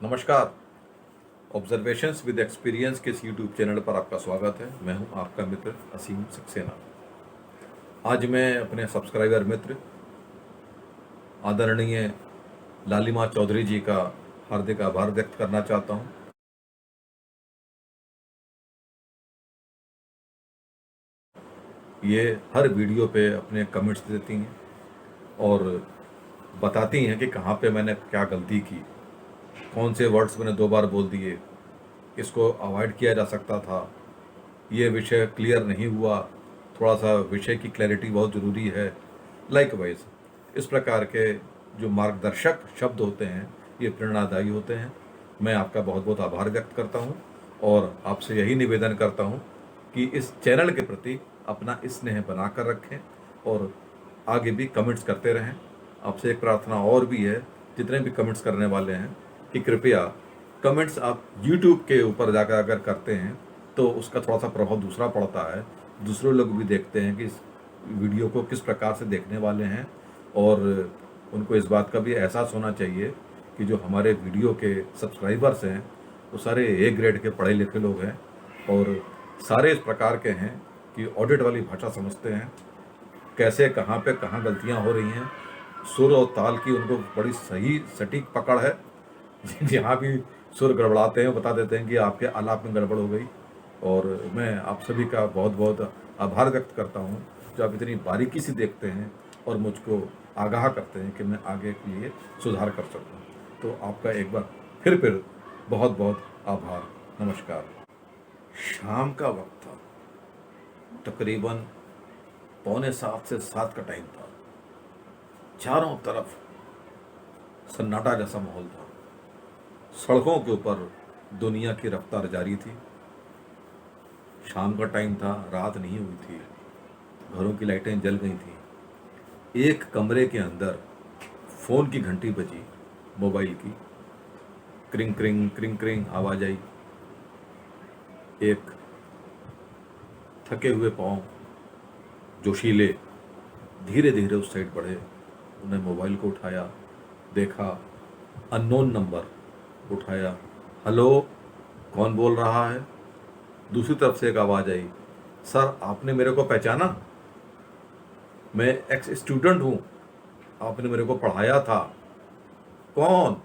नमस्कार। Observations with experience के इस यूट्यूब चैनल पर आपका स्वागत है। मैं हूं आपका मित्र असीम सक्सेना। आज मैं अपने सब्सक्राइबर मित्र आदरणीय लालिमा चौधरी जी का हार्दिक आभार व्यक्त करना चाहता हूं। ये हर वीडियो पे अपने कमेंट्स देती हैं और बताती हैं कि कहाँ पे मैंने क्या गलती की, कौन से वर्ड्स मैंने 2 बार बोल दिए, इसको अवॉइड किया जा सकता था, ये विषय क्लियर नहीं हुआ, थोड़ा सा विषय की क्लैरिटी बहुत ज़रूरी है। लाइकवाइज इस प्रकार के जो मार्गदर्शक शब्द होते हैं ये प्रेरणादायी होते हैं। मैं आपका बहुत बहुत आभार व्यक्त करता हूं और आपसे यही निवेदन करता हूं कि इस चैनल के प्रति अपना स्नेह बना कर रखें और आगे भी कमेंट्स करते रहें। आपसे एक प्रार्थना और भी है, जितने भी कमेंट्स करने वाले हैं, कि कृपया कमेंट्स आप यूट्यूब के ऊपर जाकर अगर करते हैं तो उसका थोड़ा सा प्रभाव दूसरा पड़ता है। दूसरे लोग भी देखते हैं कि इस वीडियो को किस प्रकार से देखने वाले हैं और उनको इस बात का भी एहसास होना चाहिए कि जो हमारे वीडियो के सब्सक्राइबर्स हैं वो सारे ए ग्रेड के पढ़े लिखे लोग हैं और सारे इस प्रकार के हैं कि ऑडिट वाली भाषा समझते हैं, कैसे कहाँ पे कहाँ गलतियाँ हो रही हैं, सुर और ताल की उनको बड़ी सही सटीक पकड़ है। जहाँ भी सुर गड़बड़ाते हैं बता देते हैं कि आपके आलाप में गड़बड़ हो गई। और मैं आप सभी का बहुत बहुत आभार व्यक्त करता हूँ जो आप इतनी बारीकी से देखते हैं और मुझको आगाह करते हैं कि मैं आगे के लिए सुधार कर सकूँ। तो आपका एक बार फिर बहुत बहुत आभार। नमस्कार। शाम का वक्त था, तकरीबन 6:45 से 7 का टाइम था। चारों तरफ सन्नाटा जैसा माहौल था। सड़कों के ऊपर दुनिया की रफ्तार जारी थी। शाम का टाइम था, रात नहीं हुई थी, घरों की लाइटें जल गई थी। एक कमरे के अंदर फ़ोन की घंटी बजी, मोबाइल की। क्रिंग क्रिंग क्रिंग क्रिंग आवाज़ आई। एक थके हुए पाँव जोशीले धीरे धीरे उस साइड बढ़े। उन्हें मोबाइल को उठाया, देखा, अननोन नंबर उठाया। हेलो, कौन बोल रहा है? दूसरी तरफ से एक आवाज़ आई, सर आपने मेरे को पहचाना? मैं एक्स स्टूडेंट हूँ, आपने मेरे को पढ़ाया था। कौन?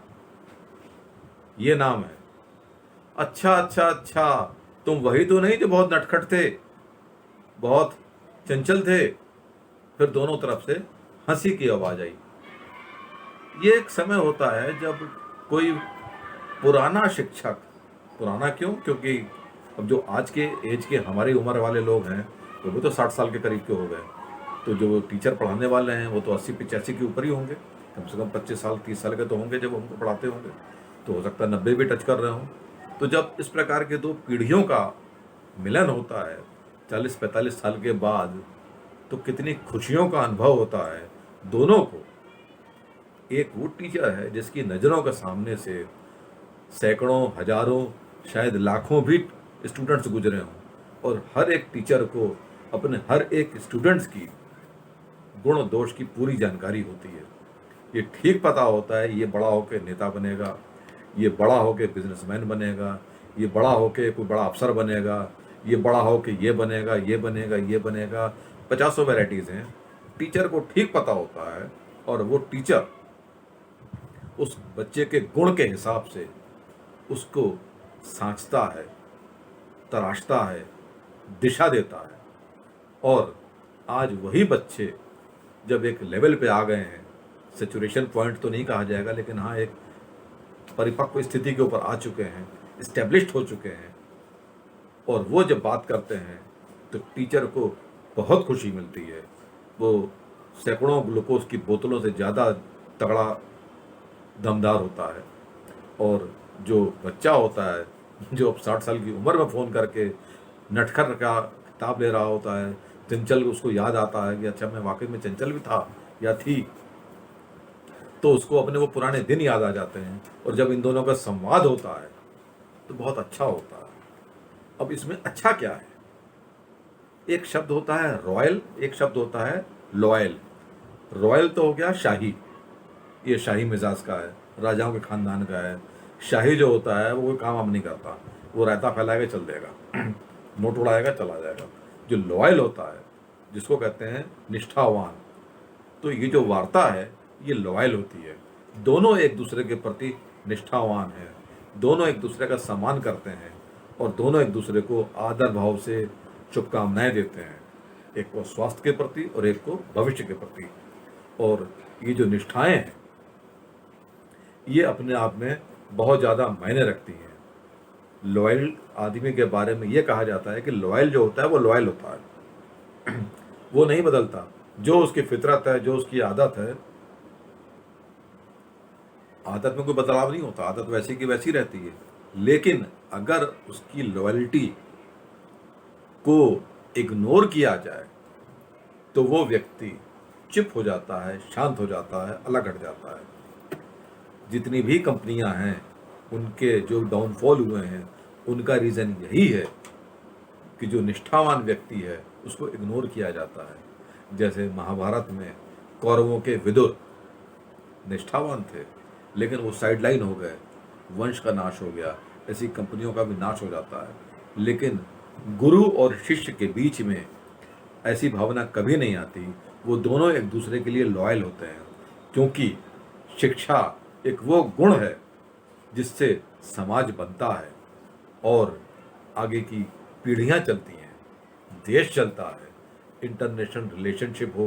ये नाम है। अच्छा अच्छा अच्छा, तुम वही तो नहीं जो बहुत नटखट थे, बहुत चंचल थे? फिर दोनों तरफ से हंसी की आवाज़ आई। ये एक समय होता है जब कोई पुराना शिक्षक, पुराना क्यों, क्योंकि अब जो आज के एज के हमारी उम्र वाले लोग हैं वो भी तो 60 साल के करीब के हो गए। तो जो टीचर पढ़ाने वाले हैं वो तो 80-85 के ऊपर ही होंगे, कम से कम 25 साल 30 साल के तो होंगे जब हमको पढ़ाते होंगे। तो हो सकता है 90 भी टच कर रहे हों। तो जब इस प्रकार के दो पीढ़ियों का मिलन होता है 40-45 साल के बाद, तो कितनी खुशियों का अनुभव होता है दोनों को। एक वो टीचर है जिसकी नज़रों के सामने से सैकड़ों, हजारों, शायद लाखों भी स्टूडेंट्स गुजरे हों और हर एक टीचर को अपने हर एक स्टूडेंट्स की गुण दोष की पूरी जानकारी होती है। ये ठीक पता होता है ये बड़ा होकर नेता बनेगा, ये बड़ा होकर बिजनेसमैन बनेगा, ये बड़ा होकर कोई बड़ा अफसर बनेगा, ये बड़ा होकर ये बनेगा, ये बनेगा, ये बनेगा। 50 वैरायटीज़ हैं। टीचर को ठीक पता होता है और वो टीचर उस बच्चे के गुण के हिसाब से उसको सांचता है, तराशता है, दिशा देता है। और आज वही बच्चे जब एक लेवल पे आ गए हैं, सेचुरेशन पॉइंट तो नहीं कहा जाएगा लेकिन हाँ एक परिपक्व स्थिति के ऊपर आ चुके हैं, इस्टेब्लिश्ड हो चुके हैं, और वो जब बात करते हैं तो टीचर को बहुत खुशी मिलती है। वो सैकड़ों ग्लूकोज की बोतलों से ज़्यादा तगड़ा, दमदार होता है। और जो बच्चा होता है जो अब 60 साल की उम्र में फ़ोन करके नटखट का किताब ले रहा होता है, चंचल, उसको याद आता है कि अच्छा मैं वाकई में चंचल भी था या थी, तो उसको अपने वो पुराने दिन याद आ जाते हैं। और जब इन दोनों का संवाद होता है तो बहुत अच्छा होता है। अब इसमें अच्छा क्या है? एक शब्द होता है रॉयल, एक शब्द होता है लॉयल। रॉयल तो हो गया शाही, ये शाही मिजाज का है, राजाओं के खानदान का है। शाही जो होता है वो कोई काम वाम नहीं करता, वो रायता फैलाएगा चल देगा, नोट उड़ाएगा चला जाएगा। जो लॉयल होता है, जिसको कहते हैं निष्ठावान, तो ये जो वार्ता है ये लॉयल होती है। दोनों एक दूसरे के प्रति निष्ठावान हैं, दोनों एक दूसरे का सम्मान करते हैं और दोनों एक दूसरे को आदर भाव से शुभकामनाएं देते हैं, एक को स्वास्थ्य के प्रति और एक को भविष्य के प्रति। और ये जो निष्ठाएं हैं ये अपने आप में बहुत ज़्यादा मायने रखती हैं। लॉयल आदमी के बारे में ये कहा जाता है कि लॉयल जो होता है वो लॉयल होता है, वो नहीं बदलता। जो उसकी फितरत है, जो उसकी आदत है, आदत में कोई बदलाव नहीं होता, आदत वैसी की वैसी रहती है। लेकिन अगर उसकी लॉयल्टी को इग्नोर किया जाए तो वो व्यक्ति चुप हो जाता है, शांत हो जाता है, अलग हट जाता है। जितनी भी कंपनियां हैं उनके जो डाउनफॉल हुए हैं उनका रीज़न यही है कि जो निष्ठावान व्यक्ति है उसको इग्नोर किया जाता है। जैसे महाभारत में कौरवों के विदुर निष्ठावान थे, लेकिन वो साइडलाइन हो गए, वंश का नाश हो गया, ऐसी कंपनियों का भी नाश हो जाता है। लेकिन गुरु और शिष्य के बीच में ऐसी भावना कभी नहीं आती, वो दोनों एक दूसरे के लिए लॉयल होते हैं, क्योंकि शिक्षा एक वो गुण है जिससे समाज बनता है और आगे की पीढ़ियां चलती हैं, देश चलता है। इंटरनेशनल रिलेशनशिप हो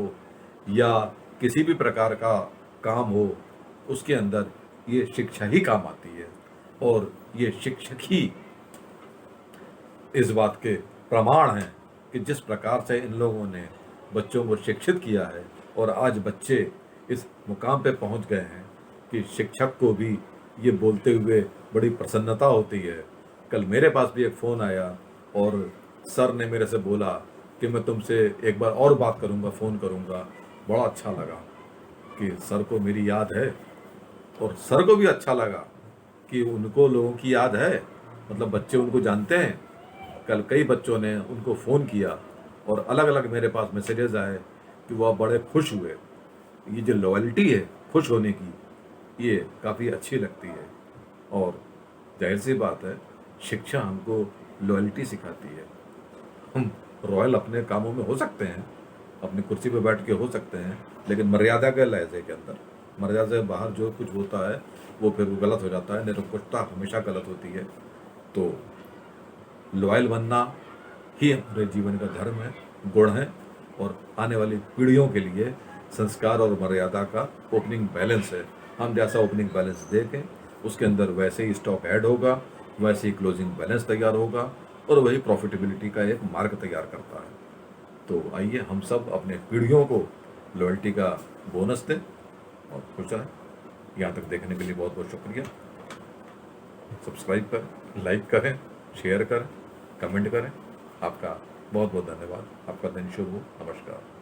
या किसी भी प्रकार का काम हो, उसके अंदर ये शिक्षा ही काम आती है। और ये शिक्षक ही इस बात के प्रमाण हैं कि जिस प्रकार से इन लोगों ने बच्चों को शिक्षित किया है और आज बच्चे इस मुकाम पे पहुंच गए हैं कि शिक्षक को भी ये बोलते हुए बड़ी प्रसन्नता होती है। कल मेरे पास भी एक फ़ोन आया और सर ने मेरे से बोला कि मैं तुमसे एक बार और बात करूंगा, फ़ोन करूंगा। बड़ा अच्छा लगा कि सर को मेरी याद है और सर को भी अच्छा लगा कि उनको लोगों की याद है, मतलब बच्चे उनको जानते हैं। कल कई बच्चों ने उनको फ़ोन किया और अलग अलग मेरे पास मैसेजेस आए कि वह बड़े खुश हुए। ये जो लॉयल्टी है खुश होने की, ये काफ़ी अच्छी लगती है। और जाहिर सी बात है, शिक्षा हमको लॉयल्टी सिखाती है। हम रॉयल अपने कामों में हो सकते हैं, अपनी कुर्सी पर बैठ के हो सकते हैं, लेकिन मर्यादा के लहजे के अंदर। मर्यादा से बाहर जो कुछ होता है वो फिर वो गलत हो जाता है, निरंकुशता हमेशा गलत होती है। तो लॉयल बनना ही हमारे जीवन का धर्म है, गुण है और आने वाली पीढ़ियों के लिए संस्कार और मर्यादा का ओपनिंग बैलेंस है। हम जैसा ओपनिंग बैलेंस देखें उसके अंदर वैसे ही स्टॉक ऐड होगा, वैसे ही क्लोजिंग बैलेंस तैयार होगा और वही प्रॉफिटेबिलिटी का एक मार्ग तैयार करता है। तो आइए हम सब अपने पीढ़ियों को लॉयल्टी का बोनस दें और खुश रहें। यहाँ तक देखने के लिए बहुत बहुत शुक्रिया। सब्सक्राइब करें, लाइक करें, शेयर करें, कमेंट करें। आपका बहुत बहुत धन्यवाद। आपका दिन शुभ हो। नमस्कार।